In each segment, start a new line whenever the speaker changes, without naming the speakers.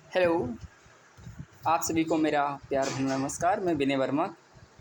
Hello, आप सभी को मेरा प्यार भरा नमस्कार। मैं विनय वर्मा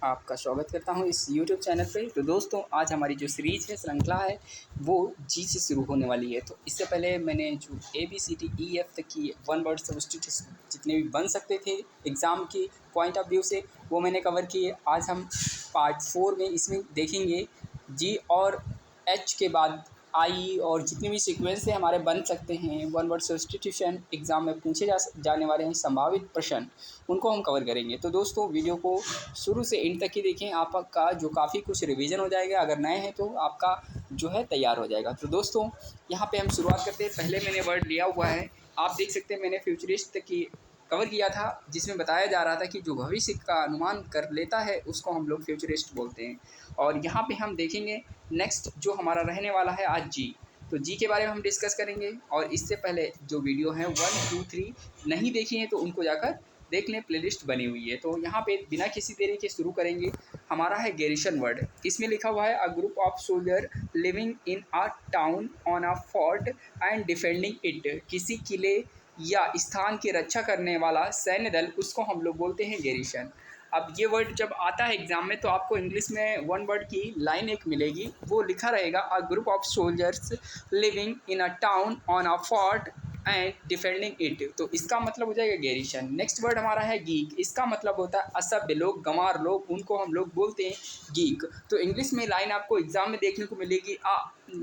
आपका स्वागत करता हूं इस यूट्यूब चैनल पे। तो दोस्तों, आज हमारी जो सीरीज़ है, श्रृंखला है, वो जी से शुरू होने वाली है। तो इससे पहले मैंने जो ABCD E F तक की वन वर्ड सब्स्टिट्यूशन जितने भी बन सकते थे एग्ज़ाम के पॉइंट ऑफ व्यू से, वो मैंने कवर किए। आज हम पार्ट 4 में इसमें देखेंगे जी और एच के बाद आई और जितने भी सीक्वेंस से हमारे बन सकते हैं वन वर्ड सब्स्टिट्यूशन एग्ज़ाम में पूछे जाने वाले हैं संभावित प्रश्न, उनको हम कवर करेंगे। तो दोस्तों, वीडियो को शुरू से एंड तक ही देखें, आपका जो काफ़ी कुछ रिवीजन हो जाएगा। अगर नए हैं तो आपका जो है तैयार हो जाएगा। तो दोस्तों, यहाँ पे हम शुरुआत करते हैं। पहले मैंने वर्ड लिया हुआ है, आप देख सकते हैं, मैंने फ्यूचरिस्ट की कवर किया था, जिसमें बताया जा रहा था कि जो भविष्य का अनुमान कर लेता है उसको हम लोग फ्यूचरिस्ट बोलते हैं। और यहाँ पे हम देखेंगे नेक्स्ट जो हमारा रहने वाला है आज जी। तो जी के बारे में हम डिस्कस करेंगे। और इससे पहले जो वीडियो हैं 1, 2, 3 नहीं देखी हैं तो उनको जाकर देख लें, प्लेलिस्ट बनी हुई है। तो यहाँ पे बिना किसी देरी के शुरू करेंगे। हमारा है गैरिसन वर्ड। इसमें लिखा हुआ है a group of soldier living in a town on a fort and defending it. किसी किले या स्थान की रक्षा करने वाला सैन्य दल, उसको हम लोग बोलते हैं गैरिसन। अब ये वर्ड जब आता है एग्जाम में तो आपको इंग्लिश में वन वर्ड की लाइन एक मिलेगी, वो लिखा रहेगा a group of soldiers living in a town on a fort and defending it. तो इसका मतलब हो जाएगा गैरिसन। नेक्स्ट वर्ड हमारा है गीक। इसका मतलब होता है असभ्य लोग, गंवार लोग, उनको हम लोग बोलते हैं गीक। तो इंग्लिश में लाइन आपको एग्जाम में देखने को मिलेगी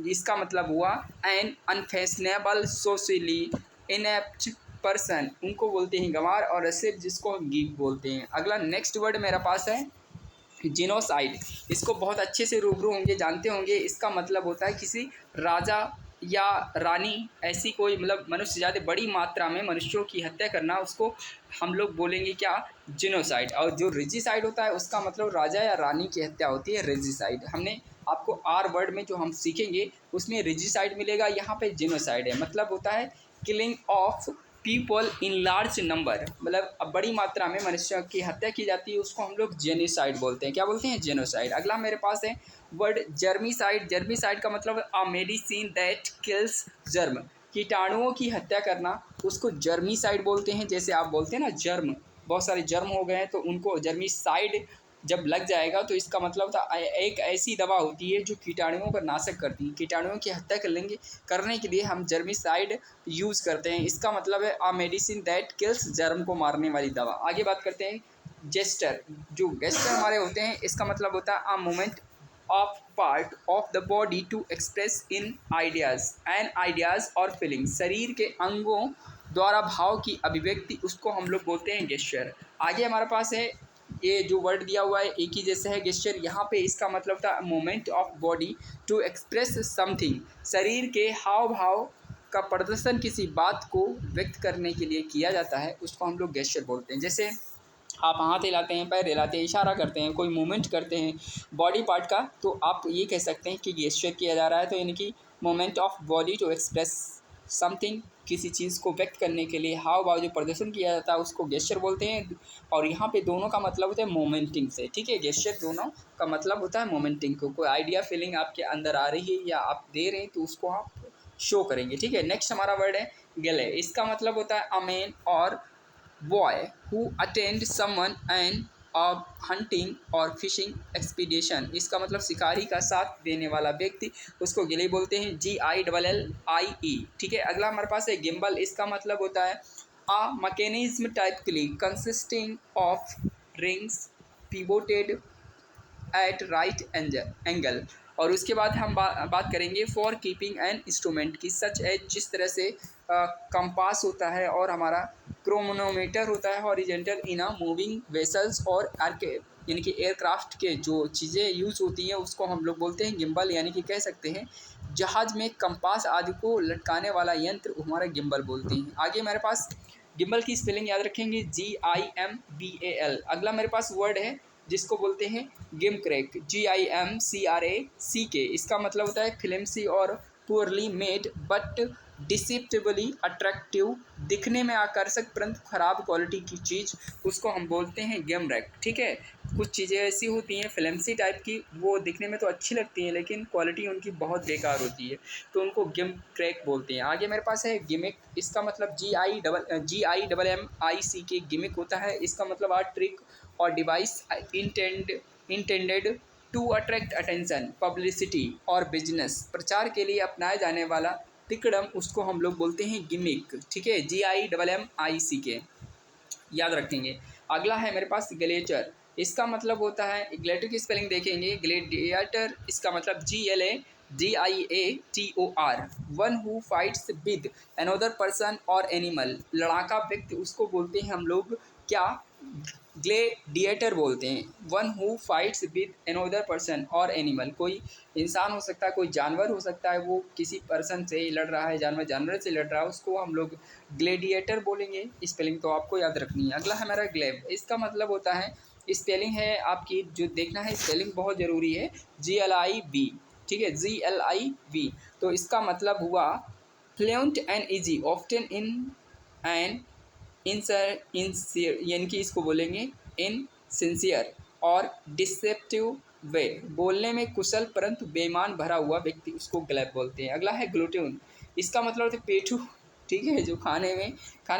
इसका मतलब हुआ an unfashionable socially inept person, उनको बोलते हैं गंवार, और सिर्फ जिसको हम गीक बोलते हैं। अगला नेक्स्ट वर्ड मेरे पास है जिनोसाइड। इसको बहुत अच्छे से रूबरू होंगे, जानते होंगे। इसका मतलब होता है किसी राजा या रानी, ऐसी कोई मतलब मनुष्य ज़्यादा बड़ी मात्रा में मनुष्यों की हत्या करना, उसको हम लोग बोलेंगे क्या, जिनोसाइड। और जो रेजिसाइड होता है उसका मतलब राजा या रानी की हत्या होती है, रेजिसाइड। हमने आपको आर वर्ड में जो हम सीखेंगे उसमें रेजिसाइड मिलेगा, यहाँ पे जिनोसाइड है। मतलब होता है killing of people in large number, मतलब अब बड़ी मात्रा में मनुष्यों की हत्या की जाती है, उसको हम लोग जेनोसाइड बोलते हैं। क्या बोलते हैं, जेनोसाइड। अगला मेरे पास है वर्ड जर्मीसाइड। जर्मीसाइड का मतलब a medicine that kills germ, कीटाणुओं की हत्या करना, उसको जर्मीसाइड बोलते हैं। जैसे आप बोलते हैं ना जर्म, बहुत सारे जर्म हो गए हैं तो उनको जर्मीसाइड जब लग जाएगा तो इसका मतलब था एक ऐसी दवा होती है जो कीटाणुओं का नाशक करती है। कीटाणुओं की हत्या करने के लिए हम जर्मीसाइड यूज़ करते हैं। इसका मतलब है a medicine that kills, germ को मारने वाली दवा। आगे बात करते हैं जेस्टर। जो गेस्टर हमारे होते हैं, इसका मतलब होता है a moment of part of the body to express in ideas और फीलिंग्स। शरीर के अंगों द्वारा भाव की अभिव्यक्ति, उसको हम लोग बोलते हैं गेस्चर। आगे हमारे पास है ये जो वर्ड दिया हुआ है एक ही जैसे है, गेस्चर। यहाँ पे इसका मतलब था moment of body to express something. शरीर के हाव भाव का प्रदर्शन किसी बात को व्यक्त करने के लिए किया जाता है, उसको हम लोग गेस्चर बोलते हैं। जैसे आप हाथ हिलाते हैं, पैर हिलाते हैं, इशारा करते हैं, कोई मूवमेंट करते हैं बॉडी पार्ट का, तो आप ये कह सकते हैं कि गेस्चर किया जा रहा है। तो यानी कि moment of body to express something, किसी चीज़ को व्यक्त करने के लिए हाव भाव जो प्रदर्शन किया जाता है उसको गेस्चर बोलते हैं। और यहाँ पे दोनों का मतलब होता है मोमेंटिंग से, ठीक है। गेस्चर दोनों का मतलब होता है मोमेंटिंग को, कोई आइडिया फीलिंग आपके अंदर आ रही है या आप दे रहे हैं तो उसको आप शो करेंगे, ठीक है। नेक्स्ट हमारा वर्ड है गले। इसका मतलब होता है अ मैन और boy who attend someone and a hunting और फिशिंग एक्सपीडिशन। इसका मतलब शिकारी का साथ देने वाला व्यक्ति, उसको गिले बोलते हैं, GILLIE, ठीक है। अगला हमारे पास है गिम्बल। इसका मतलब होता है a mechanism typically consisting of rings pivoted at right angle. और उसके बाद हम बात करेंगे फॉर कीपिंग एन इंस्ट्रूमेंट की, सच एज जिस तरह से कंपास होता है और हमारा क्रोनोमीटर होता है horizontal in a moving vessels, और यानी कि एयरक्राफ्ट के जो चीज़ें यूज़ होती हैं उसको हम लोग बोलते हैं गिम्बल, यानी कि कह सकते हैं जहाज़ में कंपास आदि को लटकाने वाला यंत्र हमारा गिम्बल बोलते हैं। आगे मेरे पास गिम्बल की स्पेलिंग याद रखेंगे, GIMBAL। अगला मेरे पास वर्ड है जिसको बोलते हैं गिम क्रैक, GIMCRACK। इसका मतलब होता है फिल्मसी और poorly made but deceptively attractive, दिखने में आकर्षक परंतु खराब क्वालिटी की चीज़, उसको हम बोलते हैं गिम रैक, ठीक है। कुछ चीज़ें ऐसी होती हैं फिल्मसी टाइप की, वो दिखने में तो अच्छी लगती हैं लेकिन क्वालिटी उनकी बहुत बेकार होती है, तो उनको गिम क्रैक बोलते हैं। आगे मेरे पास है गिमिक, इसका मतलब GIMMIC गिमिक होता है। इसका मतलब आर्ट ट्रिक और device intended to attract attention, publicity और बिजनेस, प्रचार के लिए अपनाया जाने वाला तिकड़म, उसको हम लोग बोलते हैं गिमिक। ठीक है, GIMMIC याद रखेंगे। अगला है मेरे पास ग्लेचर, इसका मतलब होता है, ग्लेटर की स्पेलिंग देखेंगे, ग्लेडिएटर इसका मतलब GLADIATOR, one who fights with another person और एनिमल, लड़ाका व्यक्ति उसको बोलते हैं हम लोग क्या, ग्लेडिएटर बोलते हैं। One who fights with another person और एनिमल, कोई इंसान हो सकता है, कोई जानवर हो सकता है, वो किसी पर्सन से लड़ रहा है, जानवर से लड़ रहा है, उसको हम लोग ग्लेडिएटर बोलेंगे। स्पेलिंग तो आपको याद रखनी है। अगला हमारा ग्लेव, इसका मतलब होता है, स्पेलिंग है आपकी जो देखना है, स्पेलिंग बहुत ज़रूरी है, GLIV। ठीक है, GLIV, तो इसका मतलब हुआ fluent and easy, often in and इनसियर, यानी कि इसको बोलेंगे इन सिंसियर और डिसेप्टिव वे, बोलने में कुशल परंतु बेईमान भरा हुआ व्यक्ति, उसको ग्लैब बोलते हैं। अगला है ग्लूटेन, इसका मतलब होता है पेटू। ठीक है, जो खाने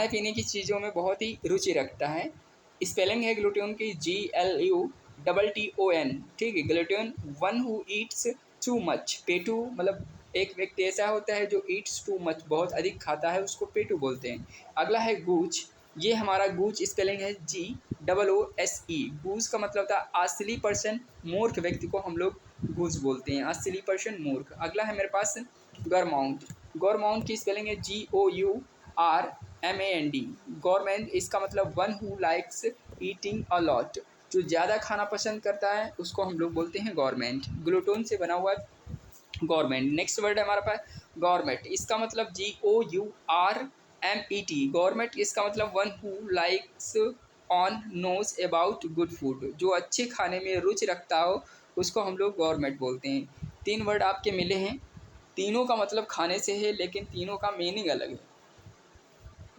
पीने की चीज़ों में बहुत ही रुचि रखता है। स्पेलिंग है ग्लूटेन की GLUTTON। ठीक है, glutton one who eats too much, पेटू मतलब एक व्यक्ति ऐसा होता है जो ईट्स टू मच, बहुत अधिक खाता है, उसको पेटू बोलते हैं। अगला है गूच, ये हमारा गूच स्पेलिंग है GOOSE। गूज का मतलब था असली पर्सन, मूर्ख व्यक्ति को हम लोग गूज बोलते हैं, असली पर्सन मूर्ख। अगला है मेरे पास गौरमाउंट, गौरमाउंट की स्पेलिंग है GOURMAND। गौरमेंट इसका मतलब one who likes eating a lot, जो ज़्यादा खाना पसंद करता है उसको हम लोग बोलते हैं गवर्नमेंट। ग्लूटोन से बना हुआ गवर्नमेंट। नेक्स्ट वर्ड है हमारे पास गवर्नमेंट, इसका मतलब GOURMET। गवर्नमेंट इसका मतलब one who likes on knows about good food, जो अच्छे खाने में रुचि रखता हो उसको हम लोग गवर्नमेंट बोलते हैं। 3 वर्ड आपके मिले हैं, तीनों का मतलब खाने से है लेकिन तीनों का मीनिंग अलग है।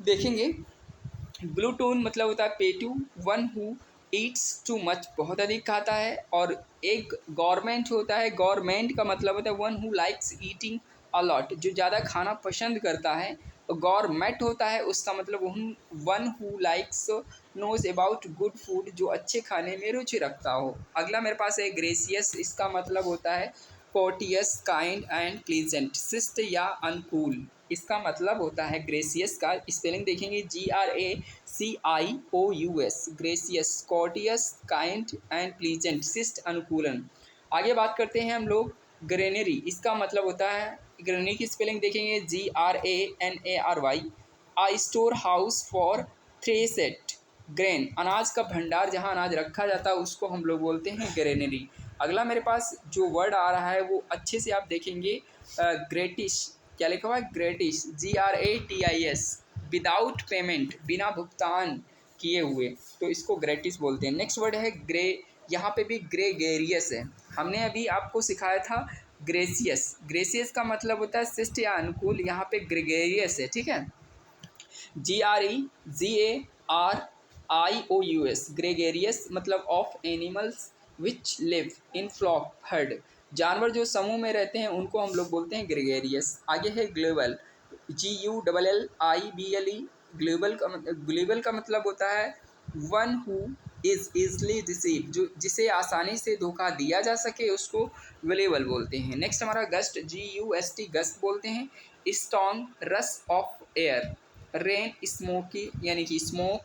देखेंगे, ग्लूटोन मतलब होता है पेटू, one who eats too much, बहुत अधिक खाता है, और एक गवर्नमेंट होता है, गवर्नमेंट का मतलब होता है one who likes eating a lot, जो ज़्यादा खाना पसंद करता है। गवर्नमेंट होता है उसका मतलब one who likes knows about good food, जो अच्छे खाने में रुचि रखता हो। अगला मेरे पास है ग्रेसियस, इसका मतलब होता है कोर्टियस, काइंड एंड प्लीजेंट, शिष्ट या अनुकूल, इसका मतलब होता है ग्रेसियस का स्पेलिंग देखेंगे GRACIOUS, gracious, courteous, kind and pleasant, शिष्ट, अनुकूलन। आगे बात करते हैं हम लोग ग्रेनरी, इसका मतलब होता है, ग्रेनरी की स्पेलिंग देखेंगे GRANARY, a storehouse for threshed grain, अनाज का भंडार जहां अनाज रखा जाता है उसको हम लोग बोलते हैं ग्रेनरी। अगला मेरे पास जो वर्ड आ रहा है वो अच्छे से आप देखेंगे, ग्रेटिश, क्या लिखा हुआ है, ग्रेटिश, GRATIS, विदाउट पेमेंट, बिना भुगतान किए हुए, तो इसको ग्रेटिस बोलते हैं। नेक्स्ट वर्ड है ग्रे, यहाँ पे भी ग्रेगेरियस है, हमने अभी आपको सिखाया था ग्रेसियस, ग्रेसियस का मतलब होता है शिष्ट या अनुकूल, यहाँ पे ग्रेगेरियस है। ठीक है, GREGARIOUS, ग्रेगेरियस मतलब of animals which live in flock herd, जानवर जो समूह में रहते हैं उनको हम लोग बोलते हैं ग्रेगेरियस। आगे है ग्लोबल, GULLIBLE, ग्लोबल का मतलब होता है one who is easily deceive, जो जिसे आसानी से धोखा दिया जा सके उसको ग्लोबल बोलते हैं। नेक्स्ट हमारा गस्ट, GUST, गस्ट बोलते हैं strong rush of air, rain, smoky यानी कि smoke,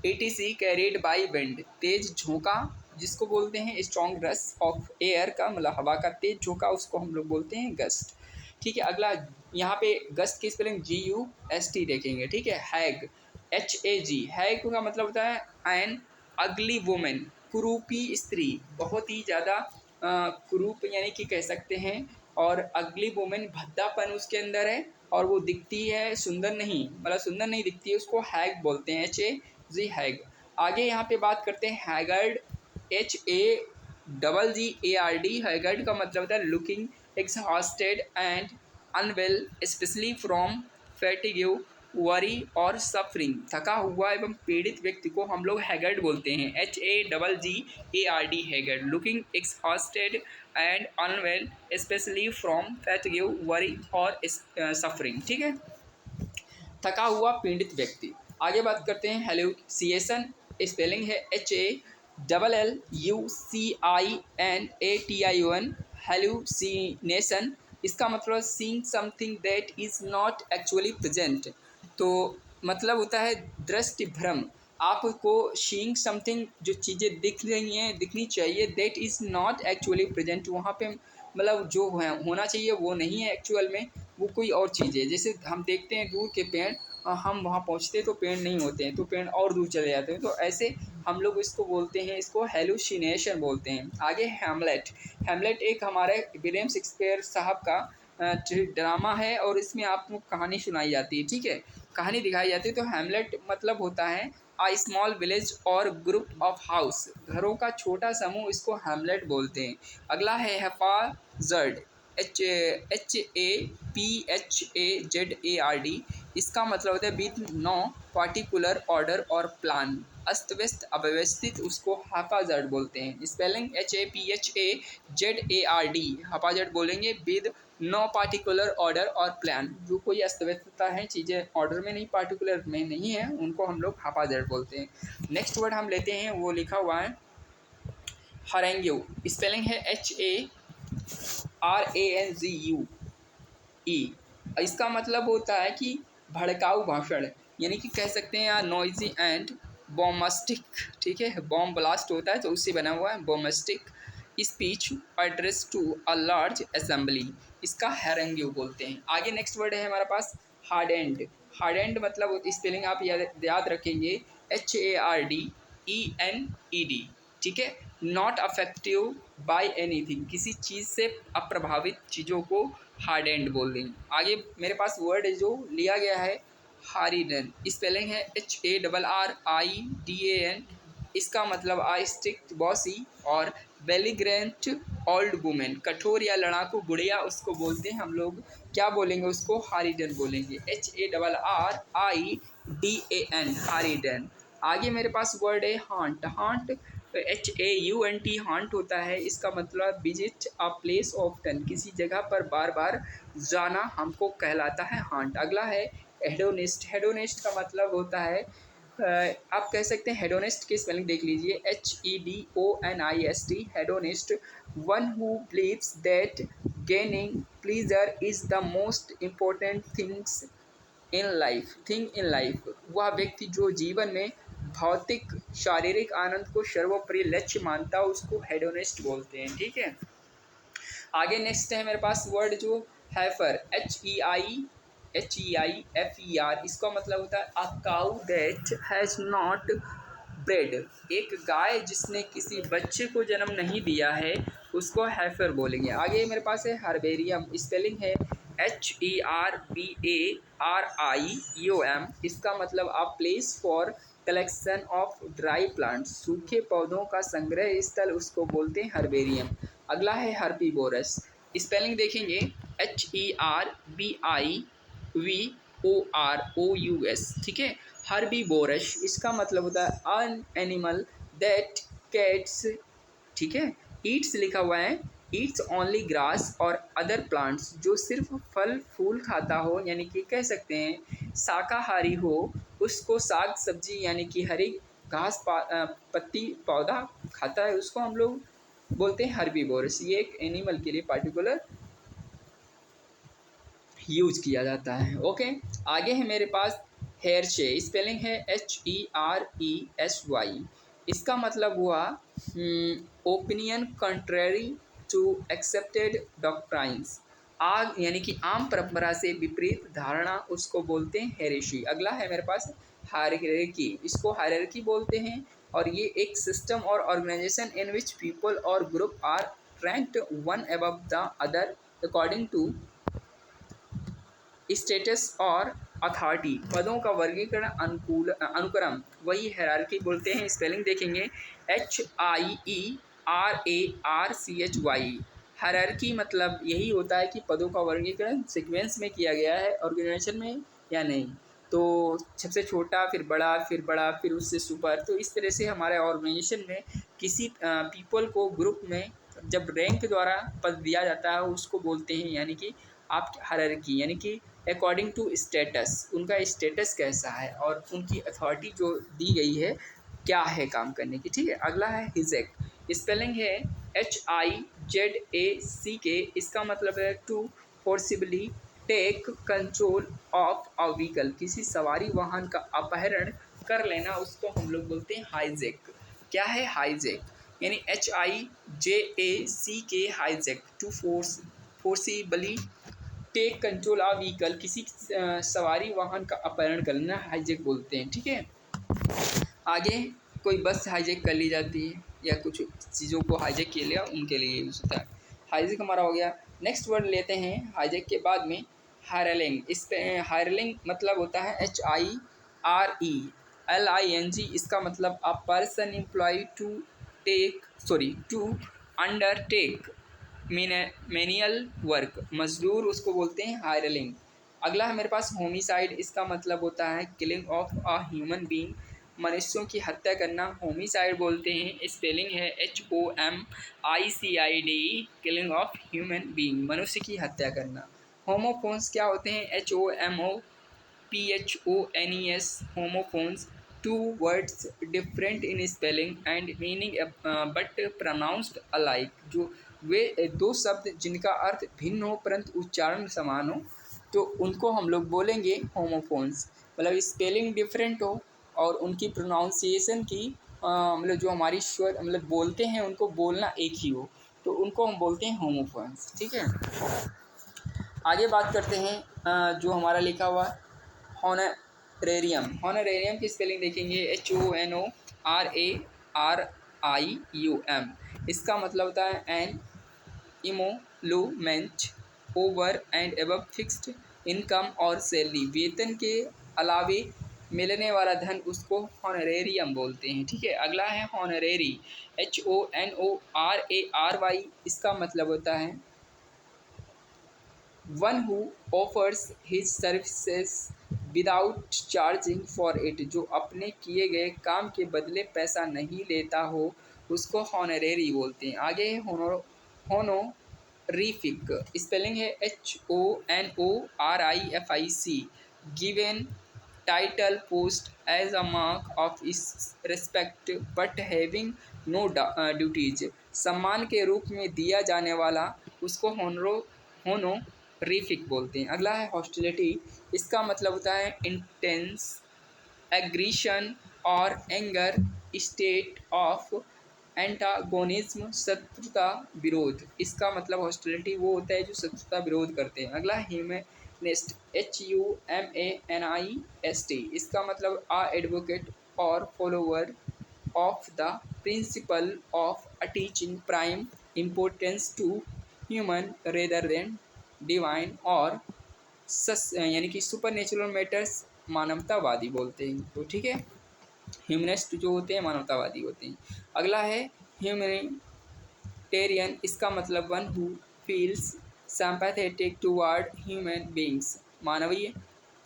ETC carried by wind, तेज झोंका जिसको बोलते हैं स्ट्रॉन्ग रश ऑफ एयर का मतलब हवा का तेज झोंका, उसको हम लोग बोलते हैं गस्ट। ठीक है, अगला यहाँ पे गस्ट की स्पेलिंग GUST देखेंगे। ठीक है, हैग, HAG, हैग का मतलब होता है एन अगली वुमेन, कुरूपी स्त्री, बहुत ही ज़्यादा कुरूप यानी कि कह सकते हैं, और अगली वुमेन भद्दापन उसके अंदर है और वो दिखती है सुंदर नहीं, मतलब सुंदर नहीं दिखती है, उसको हैग बोलते हैं, HAG, हैग। आगे यहाँ पे बात करते हैं हैगर्ड, HAGGARD, हैगर्ड का मतलब होता है looking exhausted and unwell specially from fatigue worry और सफरिंग, थका हुआ एवं पीड़ित व्यक्ति को हम लोग हैगर्ड बोलते हैं, HAGGARD, haggard. Looking exhausted and unwell specially from fatigue, worry और सफरिंग। ठीक है, थका हुआ पीड़ित व्यक्ति। आगे बात करते हैं हेलुसिनेशन, स्पेलिंग है HALLUCINATION, हेलुसिनेशन। इसका मतलब seeing something that is not actually present. तो मतलब होता है दृष्टि भ्रम। आपको सीइंग समथिंग, जो चीज़ें दिख रही हैं, दिखनी चाहिए, that is not actually present, वहाँ पे मतलब जो होना चाहिए वो नहीं है एक्चुअल में, वो कोई और चीज़ है। जैसे हम देखते हैं दूर के पेड़, हम वहाँ पहुँचते तो पेड़ नहीं होते हैं, तो पेड़ और दूर चले जाते हैं, तो ऐसे हम लोग इसको बोलते हैं, इसको हेलुसिनेशन बोलते हैं। आगे हैमलेट। हैमलेट एक हमारे विलियम शेक्सपियर साहब का ड्रामा है और इसमें आपको कहानी सुनाई जाती है। ठीक है, कहानी दिखाई जाती है। तो हैमलेट मतलब होता है अ स्मॉल विलेज और ग्रुप ऑफ हाउस, घरों का छोटा समूह, इसको हैमलेट बोलते हैं। अगला है हैफाजर्ड, HAPHAZARD। इसका मतलब होता है विद नो पार्टिकुलर ऑर्डर और प्लान, अस्त व्यस्त अव्यवस्थित, उसको हैफाजर्ड बोलते हैं। स्पेलिंग HAPHAZARD, हैफाजर्ड बोलेंगे विद नो पार्टिकुलर ऑर्डर और प्लान, जो कोई अस्त व्यस्तता है, चीज़ें ऑर्डर में नहीं, पार्टिकुलर में नहीं है, उनको हम लोग हैफाजर्ड बोलते हैं। नेक्स्ट वर्ड हम लेते हैं, वो लिखा हुआ है हरेंग्यू, स्पेलिंग है HARANGUE। इसका मतलब होता है कि भड़काऊ भाषण, यानी कि कह सकते हैं यार नॉइजी एंड बॉम्बास्टिक। ठीक है, बॉम्ब ब्लास्ट होता है तो उससे बना हुआ है bombastic speech address to a large assembly, इसका हैरेंग्यू बोलते हैं। आगे नेक्स्ट वर्ड है हमारे पास हार्डेंड। हार्डेंड मतलब स्पेलिंग आप याद रखेंगे HARDENED। ठीक है, नॉट अफेक्टिव बाय एनीथिंग, किसी चीज़ से अप्रभावित चीज़ों को हार्डेंड बोल देंगे। आगे मेरे पास वर्ड जो लिया गया है हारीडन, स्पेलिंग है HARRIDAN। इसका मतलब स्ट्रिक्ट बॉसी और बेलिग्रेंट ओल्ड वुमेन, कठोर या लड़ाकू बुढ़िया, उसको बोलते हैं हम लोग, क्या बोलेंगे उसको, हारीडन बोलेंगे, HARRIDAN, हारीडन। आगे मेरे पास वर्ड है हांट। हांट HAUNT, हांट होता है, इसका मतलब विजिट अ प्लेस ऑफ्टन, किसी जगह पर बार बार जाना हमको कहलाता है हांट। अगला है हेडोनिस्ट। हेडोनिस्ट का मतलब होता है आप कह सकते हैं, हेडोनिस्ट की स्पेलिंग देख लीजिए HEDONIST, hedonist, one who believes that gaining pleaser is the most important thing in life, वह व्यक्ति जो जीवन में भौतिक शारीरिक आनंद को सर्वोपरि लक्ष्य मानता है, उसको हेडोनिस्ट बोलते हैं। ठीक है, आगे नेक्स्ट है मेरे पास वर्ड जो हैफर, HEIFER। इसका मतलब होता है a cow that has not bread, एक गाय जिसने किसी बच्चे को जन्म नहीं दिया है, उसको हैफर बोलेंगे। आगे मेरे पास है हर्बेरियम, स्पेलिंग है HERBARIUM। इसका मतलब a place for collection of dry plants, सूखे पौधों का संग्रह स्थल, उसको बोलते हैं हर्बेरियम। अगला है हर्बीवोरस, स्पेलिंग देखेंगे HERBIVOROUS। ठीक है, हर्बीवोरस, इसका मतलब होता है अन एनिमल दैट कैट्स, ठीक है, ईट्स लिखा हुआ है, ईट्स ओनली ग्रास और अदर प्लांट्स, जो सिर्फ फल फूल खाता हो, यानी कि कह सकते हैं शाकाहारी हो, उसको साग सब्जी यानी कि हरी घास पत्ती पौधा खाता है, उसको हम लोग बोलते हैं हर्बीवोरस। ये एक एनिमल के लिए पार्टिकुलर यूज किया जाता है। ओके, आगे है मेरे पास हेयरशे, स्पेलिंग है HERESY। इसका मतलब हुआ opinion contrary to accepted doctrines, आग यानी कि आम परंपरा से विपरीत धारणा, उसको बोलते हैं हेरेसी। अगला है मेरे पास हायरार्की, इसको हायरार्की बोलते हैं, और ये एक सिस्टम और ऑर्गेनाइजेशन इन विच पीपल और group are ranked one above the other according to status और अथॉरिटी, पदों का वर्गीकरण अनुक्रम, वही हायरार्की बोलते हैं। स्पेलिंग देखेंगे HIERARCHY। हायरार्की मतलब यही होता है कि पदों का वर्गीकरण सीक्वेंस में किया गया है, ऑर्गेनाइजेशन में या नहीं। तो सबसे छोटा, फिर बड़ा, फिर उससे सुपर। तो इस तरह से हमारे ऑर्गेनाइजेशन में किसी पीपल को ग्रुप में जब रैंक द्वारा पद दिया जाता है उसको बोलते हैं यानी कि आप हायरार्की, यानी कि अकॉर्डिंग टू स्टेटस, उनका स्टेटस कैसा है और उनकी अथॉरिटी जो दी गई है क्या है काम करने की। ठीक है, अगला है हिजैक। स्पेलिंग है HIZACK। इसका मतलब है to forcibly take control of a vehicle, किसी सवारी वाहन का अपहरण कर लेना, उसको हम लोग बोलते हैं हाईजैक। क्या है हाईजैक? यानी HIJACK, hijack, to forcibly take control of vehicle, किसी सवारी वाहन का अपहरण कर लेना हाईजैक बोलते हैं। ठीक है, आगे कोई बस हाईजैक कर ली जाती है या कुछ चीज़ों को हाईजैक किया लिया, उनके लिए यूज होता है। हाईजैक हमारा हो गया। नेक्स्ट वर्ड लेते हैं हाईजैक के बाद में हायरलिंग। इस पे हायरलिंग मतलब होता है HIRELING। इसका मतलब a person employ to undertake manual work, मजदूर उसको बोलते हैं हायरलिंग। अगला है मेरे पास होमिसाइड। इसका मतलब होता है killing of a human being, मनुष्यों की हत्या करना होमिसाइड बोलते हैं। स्पेलिंग है HOMICID, killing of human being, मनुष्य की हत्या करना। होमोफोन्स क्या होते हैं? HOMOPHONES, homophones, two words different in spelling and meaning but pronounced alike, जो वे दो शब्द जिनका अर्थ भिन्न हो परंतु उच्चारण समान हो, तो उनको हम लोग बोलेंगे होमोफोन्स। मतलब स्पेलिंग डिफरेंट हो और उनकी प्रोनाउंसिएशन की मतलब जो हमारी स्वर मतलब बोलते हैं उनको बोलना एक ही हो, तो उनको हम बोलते हैं होमोफोन्स। ठीक है, आगे बात करते हैं जो हमारा लिखा हुआ हॉनरेरियम। हॉनरेरियम की स्पेलिंग देखेंगे HONORARIUM। इसका मतलब होता है an emolument over and above fixed income और सैलरी, वेतन के अलावे मिलने वाला धन, उसको हॉनरेरियम बोलते हैं। ठीक है, अगला है हॉनरेरी। HONORARY। इसका मतलब होता है one who offers his services without charging for it, जो अपने किए गए काम के बदले पैसा नहीं लेता हो, उसको हॉनरेरी बोलते हैं। आगे होनोरिफिक। स्पेलिंग है HONORIFIC, given title post as a mark of respect but having no duties, सम्मान के रूप में दिया जाने वाला, उसको होनोरिफिक बोलते हैं। अगला है हॉस्टिलिटी। इसका मतलब होता है इंटेंस एग्रीशन और एंगर, स्टेट ऑफ एंटागोनिज्म, शत्रुता विरोध। इसका मतलब हॉस्टिलिटी वो होता है जो शत्रुता विरोध करते हैं। अगला ह्यूमनिस्ट। HUMANIST। इसका मतलब a advocate or follower of the principle of attaching prime importance to human rather than divine और यानी कि सुपर नेचुरल मैटर्स, मानवतावादी बोलते हैं। तो ठीक है, ह्यूमनिस्ट जो होते हैं मानवतावादी होते हैं। अगला है ह्यूमैनिटेरियन। इसका मतलब one who feels sympathetic toward human beings, मानवीय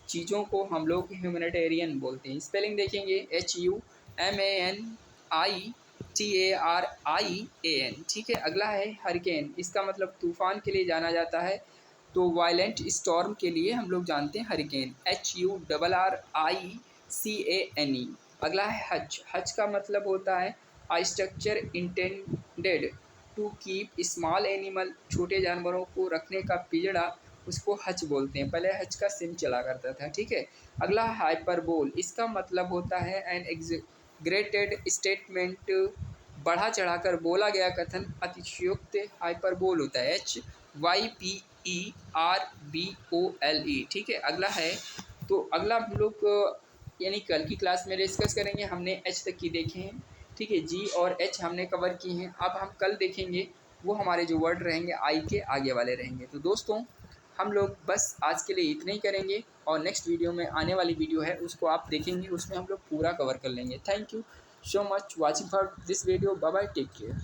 चीज़ों को हम लोग ह्यूमैनिटेरियन बोलते हैं। स्पेलिंग देखेंगे HUMANITARIAN। ठीक है, अगला है हरिकेन। इसका मतलब तूफान के लिए जाना जाता है, तो वायलेंट स्टॉर्म के लिए हम लोग जानते हैं हरिकेन। HURRICANE। अगला है हज। हज का मतलब होता है a structure intended to keep small animal, छोटे जानवरों को रखने का पिंजड़ा, उसको हज बोलते हैं। पहले हज का सिम चला करता था। ठीक है, अगला हाइपरबोल। इसका मतलब होता है एन एग्रेटेड स्टेटमेंट, बढ़ा चढ़ाकर बोला गया कथन, अतिशयोक्त हाइपरबोल होता है। HYPERBOLE। ठीक है, अगला है तो अगला हम लोग यानी कल की क्लास में डिस्कस करेंगे। हमने एच तक की देखे हैं। ठीक है, जी और एच हमने कवर की हैं। अब हम कल देखेंगे वो हमारे जो वर्ड रहेंगे आई के आगे वाले रहेंगे। तो दोस्तों हम लोग बस आज के लिए इतना ही करेंगे और नेक्स्ट वीडियो में आने वाली वीडियो है उसको आप देखेंगे, उसमें हम लोग पूरा कवर कर लेंगे। Thank you so much watching for this video. Bye bye, take care.